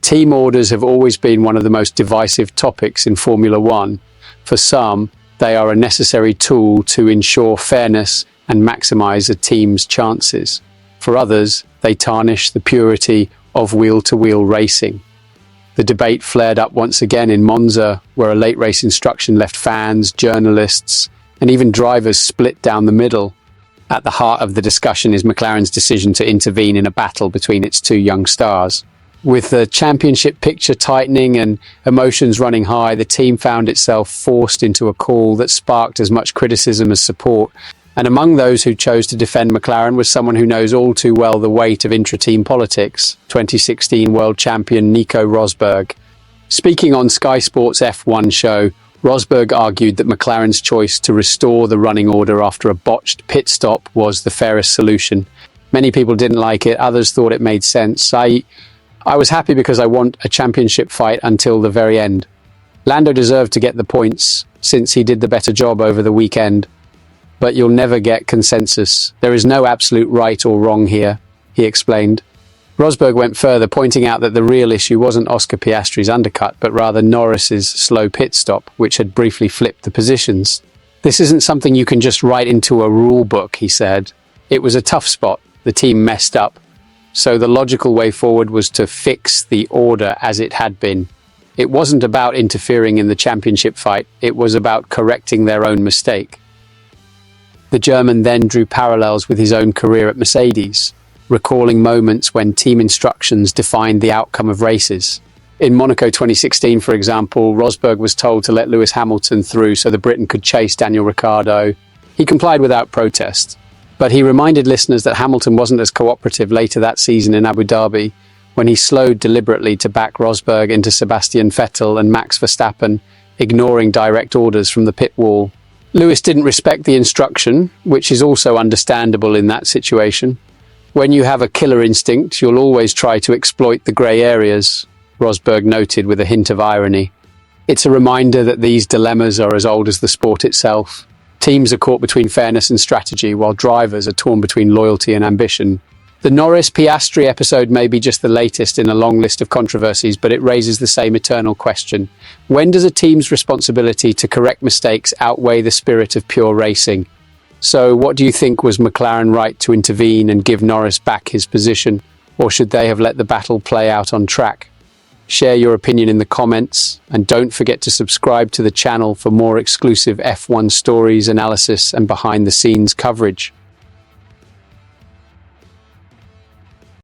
Team orders have always been one of the most divisive topics in Formula One. For some, they are a necessary tool to ensure fairness and maximize a team's chances. For others, they tarnish the purity of wheel-to-wheel racing. The debate flared up once again in Monza, where a late race instruction left fans, journalists, and even drivers split down the middle. At the heart of the discussion is McLaren's decision to intervene in a battle between its two young stars. With the championship picture tightening and emotions running high, the team found itself forced into a call that sparked as much criticism as support. And among those who chose to defend McLaren was someone who knows all too well the weight of intra-team politics, 2016 world champion Nico Rosberg. Speaking on Sky Sports F1 show, Rosberg argued that McLaren's choice to restore the running order after a botched pit stop was the fairest solution. Many people didn't like it, others thought it made sense. I was happy because I want a championship fight until the very end. Lando deserved to get the points since he did the better job over the weekend. But you'll never get consensus. There is no absolute right or wrong here, he explained. Rosberg went further, pointing out that the real issue wasn't Oscar Piastri's undercut, but rather Norris's slow pit stop, which had briefly flipped the positions. This isn't something you can just write into a rule book, he said. It was a tough spot. The team messed up. So the logical way forward was to fix the order as it had been. It wasn't about interfering in the championship fight. It was about correcting their own mistake. The German then drew parallels with his own career at Mercedes, recalling moments when team instructions defined the outcome of races. In Monaco 2016, for example, Rosberg was told to let Lewis Hamilton through so the Briton could chase Daniel Ricciardo. He complied without protest, but he reminded listeners that Hamilton wasn't as cooperative later that season in Abu Dhabi, when he slowed deliberately to back Rosberg into Sebastian Vettel and Max Verstappen, ignoring direct orders from the pit wall. Lewis didn't respect the instruction, which is also understandable in that situation. When you have a killer instinct, you'll always try to exploit the grey areas, Rosberg noted with a hint of irony. It's a reminder that these dilemmas are as old as the sport itself. Teams are caught between fairness and strategy, while drivers are torn between loyalty and ambition. The Norris-Piastri episode may be just the latest in a long list of controversies, but it raises the same eternal question. When does a team's responsibility to correct mistakes outweigh the spirit of pure racing? So what do you think? Was McLaren right to intervene and give Norris back his position, or should they have let the battle play out on track? Share your opinion in the comments, and don't forget to subscribe to the channel for more exclusive F1 stories, analysis, and behind-the-scenes coverage.